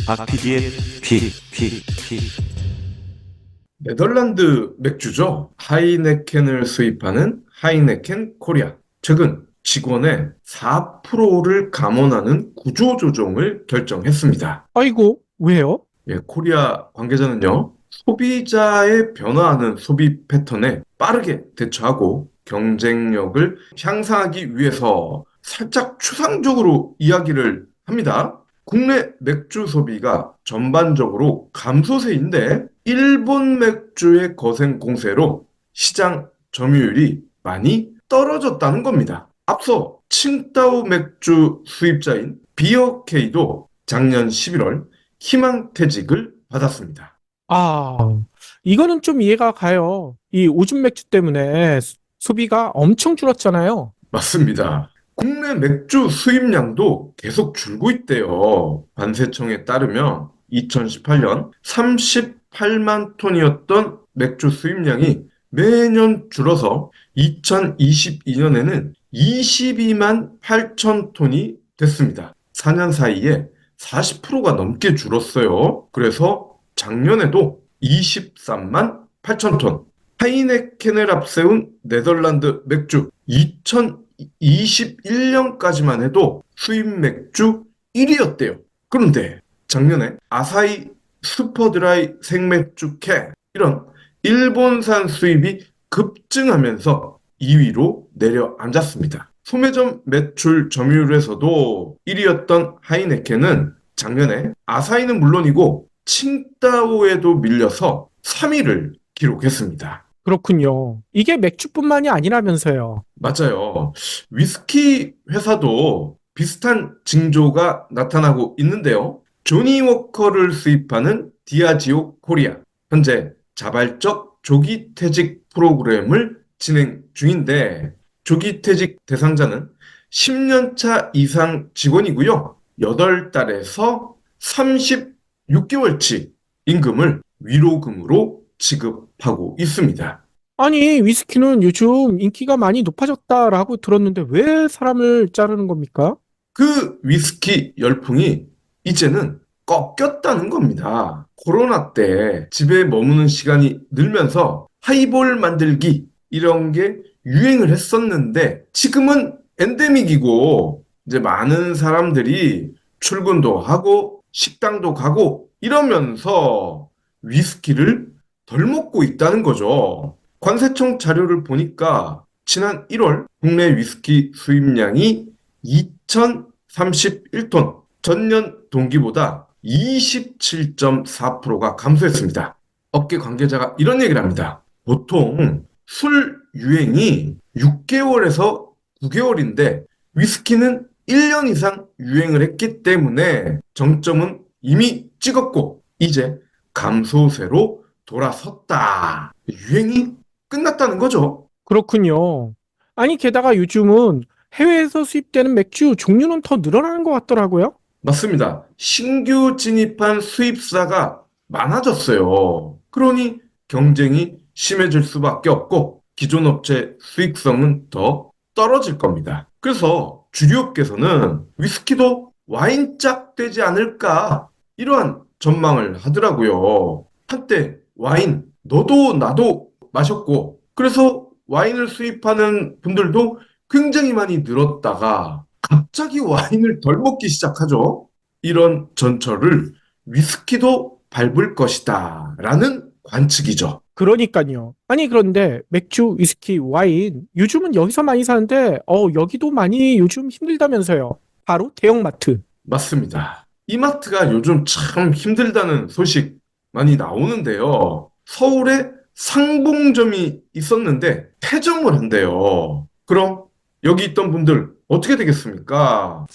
박PD의 픽. 네덜란드 맥주죠. 하이네켄을 수입하는 하이네켄 코리아. 최근 직원의 4%를 감원하는 구조조정을 결정했습니다. 아이고, 왜요? 코리아 관계자는요, 소비자의 변화하는 소비 패턴에 빠르게 대처하고 경쟁력을 향상하기 위해서 살짝 추상적으로 이야기를 합니다. 국내 맥주 소비가 전반적으로 감소세인데 일본 맥주의 거센 공세로 시장 점유율이 많이 떨어졌다는 겁니다. 앞서 칭따오 맥주 수입자인 비어케이도 작년 11월 희망퇴직을 받았습니다. 아, 이거는 좀 이해가 가요. 이 오줌 맥주 때문에 소비가 엄청 줄었잖아요. 맞습니다. 국내 맥주 수입량도 계속 줄고 있대요. 관세청에 따르면 2018년 38만 톤이었던 맥주 수입량이 매년 줄어서 2022년에는 22만 8천 톤이 됐습니다. 4년 사이에 40%가 넘게 줄었어요. 그래서 작년에도 23만 8천 톤. 하이네켄을 앞세운 네덜란드 맥주 2021년까지만 해도 수입 맥주 1위였대요. 그런데 작년에 아사히 슈퍼드라이 생맥주 캔 이런 일본산 수입이 급증하면서 2위로 내려앉았습니다. 소매점 매출 점유율에서도 1위였던 하이네켄은 작년에 아사히는 물론이고 칭따오에도 밀려서 3위를 기록했습니다. 그렇군요. 이게 맥주뿐만이 아니라면서요. 맞아요. 위스키 회사도 비슷한 징조가 나타나고 있는데요. 조니 워커를 수입하는 디아지오 코리아. 현재 자발적 조기 퇴직 프로그램을 진행 중인데, 조기 퇴직 대상자는 10년차 이상 직원이고요. 8달에서 36개월치 임금을 위로금으로 지급하고 있습니다. 아니, 위스키는 요즘 인기가 많이 높아졌다라고 들었는데 왜 사람을 자르는 겁니까? 그 위스키 열풍이 이제는 꺾였다는 겁니다. 코로나 때 집에 머무는 시간이 늘면서 하이볼 만들기 이런 게 유행을 했었는데 지금은 엔데믹이고 이제 많은 사람들이 출근도 하고 식당도 가고 이러면서 위스키를 덜 먹고 있다는 거죠. 관세청 자료를 보니까 지난 1월 국내 위스키 수입량이 2,031톤, 전년 동기보다 27.4%가 감소했습니다. 업계 관계자가 이런 얘기를 합니다. 보통 술 유행이 6개월에서 9개월인데 위스키는 1년 이상 유행을 했기 때문에 정점은 이미 찍었고 이제 감소세로 돌아섰다. 유행이 끝났다는 거죠. 그렇군요. 아니, 게다가 요즘은 해외에서 수입되는 맥주 종류는 더 늘어나는 것 같더라고요. 맞습니다. 신규 진입한 수입사가 많아졌어요. 그러니 경쟁이 심해질 수밖에 없고 기존 업체 수익성은 더 떨어질 겁니다. 그래서 주류업계에서는 위스키도 와인짝 되지 않을까 이러한 전망을 하더라고요. 한때 와인 너도 나도 마셨고 그래서 와인을 수입하는 분들도 굉장히 많이 늘었다가 갑자기 와인을 덜 먹기 시작하죠. 이런 전철을 위스키도 밟을 것이다 라는 관측이죠. 그러니까요. 아니, 그런데 맥주, 위스키, 와인 요즘은 여기서 많이 사는데 여기도 많이 요즘 힘들다면서요. 바로 대형마트. 맞습니다. 이마트가 요즘 참 힘들다는 소식 많이 나오는데요. 서울에 상봉점이 있었는데 폐점을 한대요. 그럼 여기 있던 분들 어떻게 되겠습니까?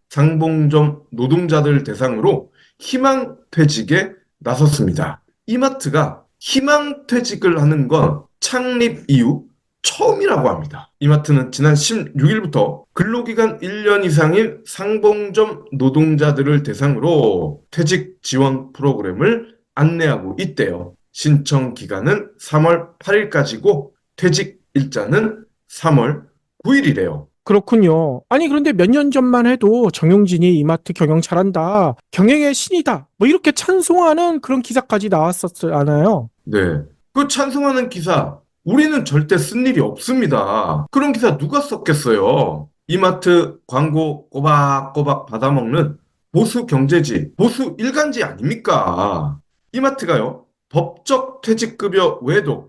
상봉점 노동자들 대상으로 희망퇴직에 나섰습니다. 이마트가 희망퇴직을 하는 건 창립 이후 처음이라고 합니다. 이마트는 지난 16일부터 근로기간 1년 이상인 상봉점 노동자들을 대상으로 퇴직 지원 프로그램을 안내하고 있대요. 신청 기간은 3월 8일까지고 퇴직 일자는 3월 9일이래요. 그렇군요. 아니, 그런데 몇 년 전만 해도 정용진이 이마트 경영 잘한다, 경영의 신이다, 뭐 이렇게 찬송하는 그런 기사까지 나왔었잖아요. 네. 그 찬송하는 기사, 우리는 절대 쓴 일이 없습니다. 그런 기사 누가 썼겠어요? 이마트 광고 꼬박꼬박 받아먹는 보수 경제지, 보수 일간지 아닙니까? 이마트가요, 법적 퇴직급여 외에도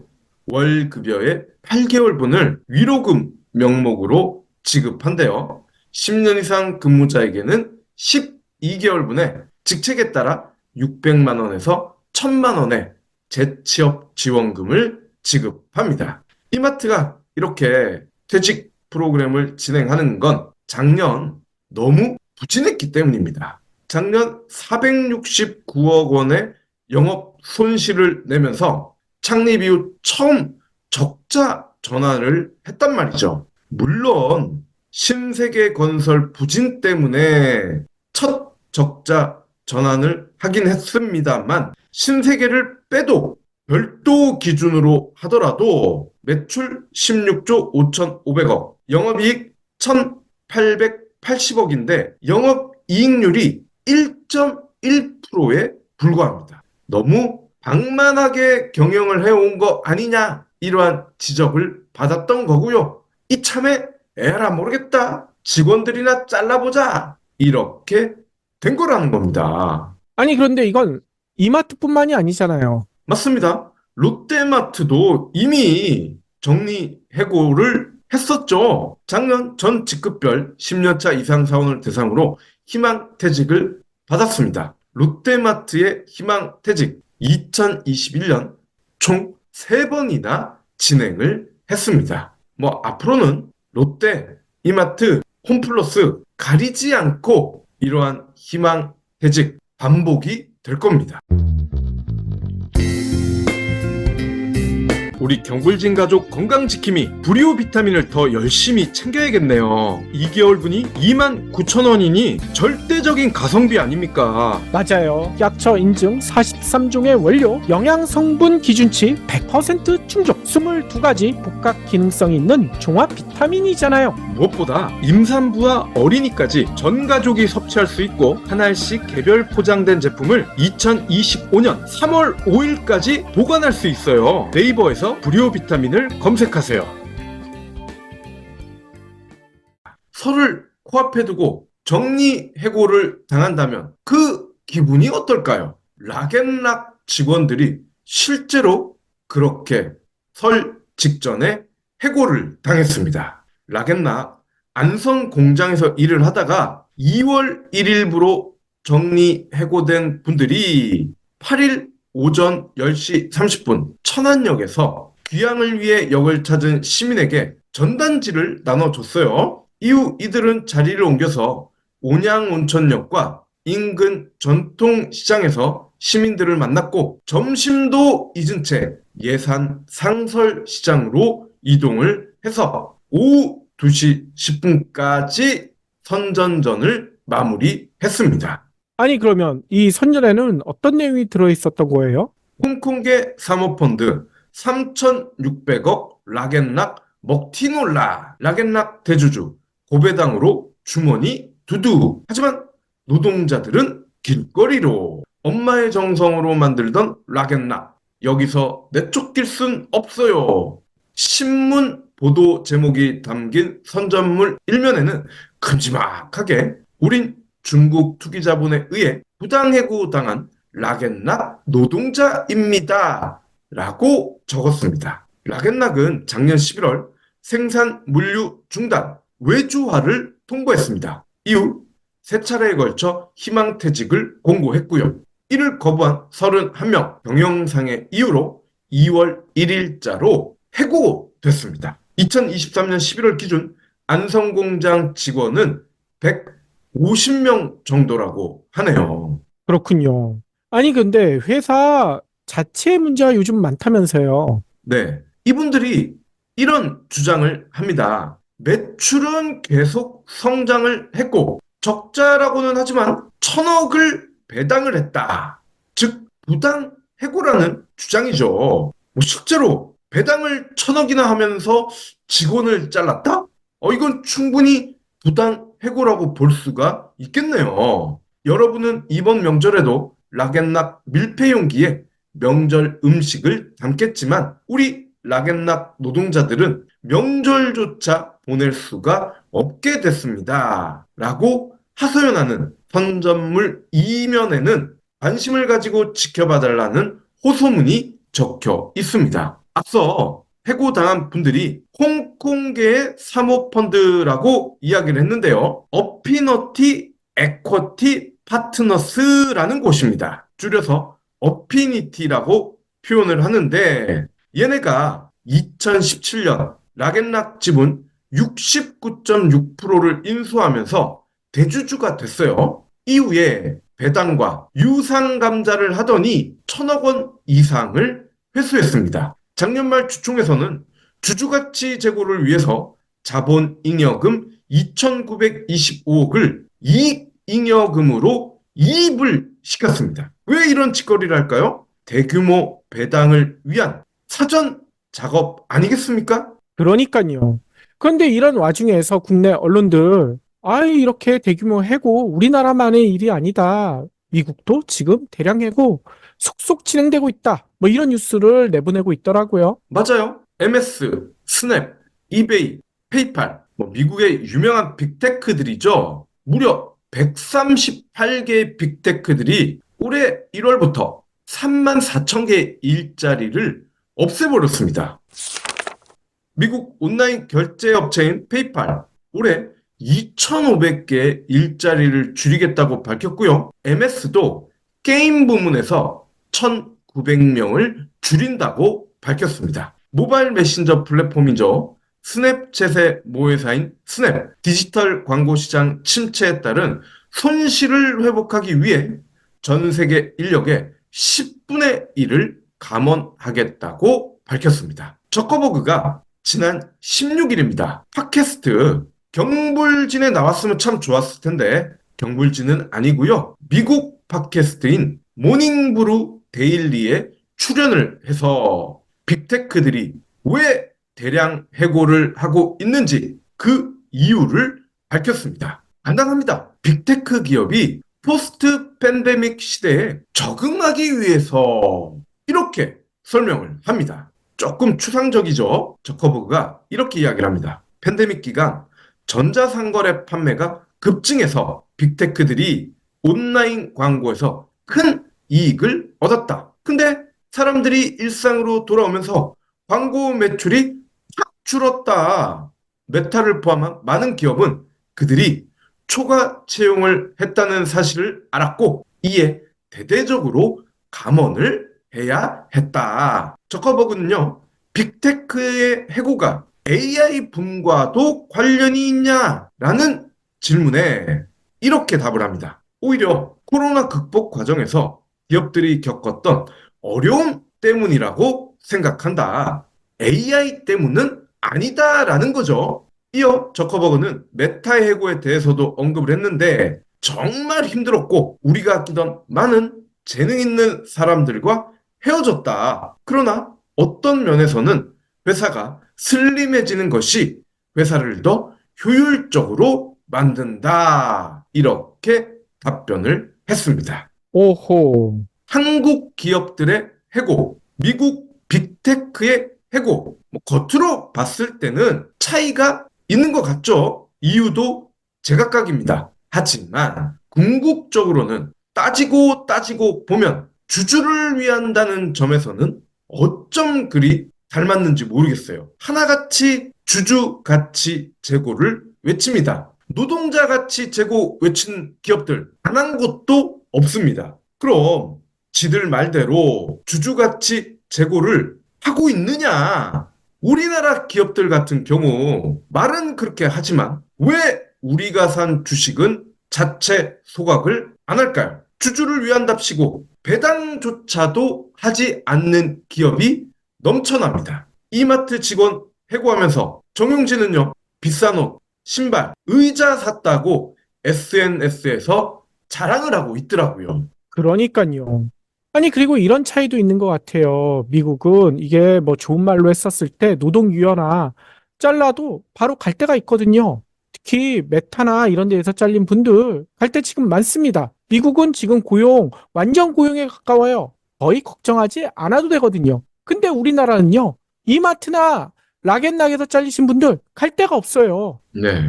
월급여의 8개월분을 위로금 명목으로 지급한대요. 10년 이상 근무자에게는 12개월분에 직책에 따라 600만 원에서 1000만 원의 재취업 지원금을 지급합니다. 이마트가 이렇게 퇴직 프로그램을 진행하는 건 작년 너무 부진했기 때문입니다. 작년 469억 원의 영업 손실을 내면서 창립 이후 처음 적자 전환을 했단 말이죠. 물론 신세계 건설 부진 때문에 첫 적자 전환을 하긴 했습니다만 신세계를 빼도 별도 기준으로 하더라도 매출 16조 5,500억, 영업이익 1,880억인데 영업이익률이 1.1%에 불과합니다. 너무 방만하게 경영을 해온 거 아니냐, 이러한 지적을 받았던 거고요. 이참에 에라 모르겠다, 직원들이나 잘라보자, 이렇게 된 거라는 겁니다. 아니, 그런데 이건 이마트뿐만이 아니잖아요. 맞습니다. 롯데마트도 이미 정리해고를 했었죠. 작년 전 직급별 10년차 이상 사원을 대상으로 희망퇴직을 받았습니다. 롯데마트의 희망퇴직 2021년 총 3번이나 진행을 했습니다. 뭐 앞으로는 롯데, 이마트, 홈플러스 가리지 않고 이러한 희망퇴직 반복이 될 겁니다. 우리 경불진 가족 건강지킴이 불이오 비타민을 더 열심히 챙겨야겠네요. 2개월분이 29,000원이니 절대적인 가성비 아닙니까? 맞아요. 약처 인증 43종의 원료, 영양성분 기준치 100% 충족, 22가지 복합 기능성이 있는 종합 비타민이잖아요. 무엇보다 임산부와 어린이까지 전 가족이 섭취할 수 있고 한 알씩 개별 포장된 제품을 2025년 3월 5일까지 보관할 수 있어요. 네이버에서 불이오 비타민을 검색하세요. 설을 코앞에 두고 정리해고를 당한다면 그 기분이 어떨까요? 락앤락 직원들이 실제로 그렇게 설 직전에 해고를 당했습니다. 락앤락 안성 공장에서 일을 하다가 2월 1일부로 정리해고된 분들이 8일 오전 10시 30분 천안역에서 귀향을 위해 역을 찾은 시민에게 전단지를 나눠줬어요. 이후 이들은 자리를 옮겨서 온양온천역과 인근 전통시장에서 시민들을 만났고 점심도 잊은 채 예산 상설시장으로 이동을 해서 오후 2시 10분까지 선전전을 마무리했습니다. 아니, 그러면 이 선전에는 어떤 내용이 들어있었던 거예요? 홍콩계 사모펀드 3,600억 락앤락 먹튀놀라. 락앤락 대주주 고배당으로 주머니 두두. 하지만 노동자들은 길거리로. 엄마의 정성으로 만들던 락앤락, 여기서 내쫓길 순 없어요. 신문 보도 제목이 담긴 선전물 1면에는 큼지막하게 우린 중국 투기자본에 의해 부당해고당한 락앤락 노동자입니다 라고 적었습니다. 락앤락은 작년 11월 생산 물류 중단, 외주화를 통보했습니다. 이후 세 차례에 걸쳐 희망퇴직을 공고했고요. 이를 거부한 31명, 병영상의 이유로 2월 1일자로 해고됐습니다. 2023년 11월 기준 안성공장 직원은 150명 정도라고 하네요. 그렇군요. 아니, 근데 회사 자체 문제가 요즘 많다면서요. 네, 이분들이 이런 주장을 합니다. 매출은 계속 성장을 했고 적자라고는 하지만 1,000억을 배당을 했다. 즉 부당 해고라는 주장이죠. 실제로 배당을 1,000억이나 하면서 직원을 잘랐다? 이건 충분히 부당 해고라고 볼 수가 있겠네요. 여러분은 이번 명절에도 락앤락 밀폐 용기에 명절 음식을 담겠지만 우리 락앤락 노동자들은 명절조차 보낼 수가 없게 됐습니다. 라고 하소연하는 선전물 이면에는 관심을 가지고 지켜봐달라는 호소문이 적혀 있습니다. 앞서 해고당한 분들이 홍콩계의 사모펀드라고 이야기를 했는데요. 어피너티 에쿼티 파트너스라는 곳입니다. 줄여서 어피니티라고 표현을 하는데 얘네가 2017년 락앤락 지분 69.6%를 인수하면서 대주주가 됐어요. 이후에 배당과 유상 감자를 하더니 1,000억 원 이상을 회수했습니다. 작년 말 주총에서는 주주가치 제고를 위해서 자본 잉여금 2,925억을 이익 잉여금으로 이입을 시켰습니다. 왜 이런 짓거리를 할까요? 대규모 배당을 위한 사전 작업 아니겠습니까? 그러니까요. 그런데 이런 와중에서 국내 언론들 이렇게 대규모 해고 우리나라만의 일이 아니다. 미국도 지금 대량 해고 속속 진행되고 있다. 뭐 이런 뉴스를 내보내고 있더라고요. 맞아요. MS, 스냅, 이베이, 페이팔, 미국의 유명한 빅테크들이죠. 무려 138개의 빅테크들이 올해 1월부터 3만 4천 개의 일자리를 없애버렸습니다. 미국 온라인 결제 업체인 페이팔 올해 2,500개의 일자리를 줄이겠다고 밝혔고요. MS도 게임 부문에서 1,900명을 줄인다고 밝혔습니다. 모바일 메신저 플랫폼이죠. 스냅챗의 모회사인 스냅, 디지털 광고 시장 침체에 따른 손실을 회복하기 위해 전 세계 인력의 10분의 1을 감원하겠다고 밝혔습니다. 저커버그가 지난 16일입니다. 팟캐스트 경불진에 나왔으면 참 좋았을 텐데 경불진은 아니고요. 미국 팟캐스트인 모닝브루 데일리에 출연을 해서 빅테크들이 왜 대량 해고를 하고 있는지 그 이유를 밝혔습니다. 간단합니다. 빅테크 기업이 포스트 팬데믹 시대에 적응하기 위해서 이렇게 설명을 합니다. 조금 추상적이죠. 저커버그가 이렇게 이야기를 합니다. 팬데믹 기간 전자상거래 판매가 급증해서 빅테크들이 온라인 광고에서 큰 이익을 얻었다. 근데 사람들이 일상으로 돌아오면서 광고 매출이 확 줄었다. 메타를 포함한 많은 기업은 그들이 초과 채용을 했다는 사실을 알았고 이에 대대적으로 감원을 해야 했다. 저커버그는요. 빅테크의 해고가 AI 붐과도 관련이 있냐라는 질문에 이렇게 답을 합니다. 오히려 코로나 극복 과정에서 기업들이 겪었던 어려움 때문이라고 생각한다. AI 때문은 아니다라는 거죠. 이어 저커버그는 메타의 해고에 대해서도 언급을 했는데 정말 힘들었고 우리가 아끼던 많은 재능 있는 사람들과 헤어졌다. 그러나 어떤 면에서는 회사가 슬림해지는 것이 회사를 더 효율적으로 만든다. 이렇게 답변을 했습니다. 오호. 한국 기업들의 해고, 미국 빅테크의 해고, 겉으로 봤을 때는 차이가 있는 것 같죠? 이유도 제각각입니다. 하지만 궁극적으로는 따지고 보면 주주를 위한다는 점에서는 어쩜 그리 닮았는지 모르겠어요. 하나같이 주주 가치 제고를 외칩니다. 노동자 가치 제고 외친 기업들 단 한 곳도 없습니다. 그럼 지들 말대로 주주 가치 제고를 하고 있느냐? 우리나라 기업들 같은 경우 말은 그렇게 하지만 왜 우리가 산 주식은 자체 소각을 안 할까요? 주주를 위한답시고 배당조차도 하지 않는 기업이 넘쳐납니다. 이마트 직원 해고하면서 정용진은요, 비싼 옷, 신발, 의자 샀다고 SNS에서 자랑을 하고 있더라고요. 그러니까요. 아니, 그리고 이런 차이도 있는 것 같아요. 미국은 이게 뭐 좋은 말로 했었을 때 노동유연화, 잘라도 바로 갈 데가 있거든요. 특히 메타나 이런 데에서 잘린 분들 갈 데 지금 많습니다. 미국은 지금 완전 고용에 가까워요. 거의 걱정하지 않아도 되거든요. 근데 우리나라는요, 이마트나 락앤락에서 잘리신 분들 갈 데가 없어요. 네.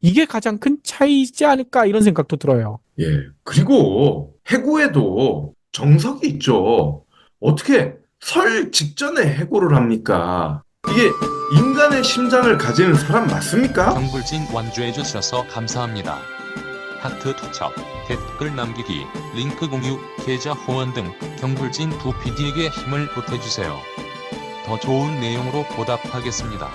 이게 가장 큰 차이이지 않을까 이런 생각도 들어요. 예. 그리고 해고에도 정석이 있죠. 어떻게 설 직전에 해고를 합니까? 이게 인간의 심장을 가지는 사람 맞습니까? 경불진 완주해 주셔서 감사합니다. 하트 투척, 댓글 남기기, 링크 공유, 계좌 후원 등 경불진 두 PD에게 힘을 보태주세요. 더 좋은 내용으로 보답하겠습니다.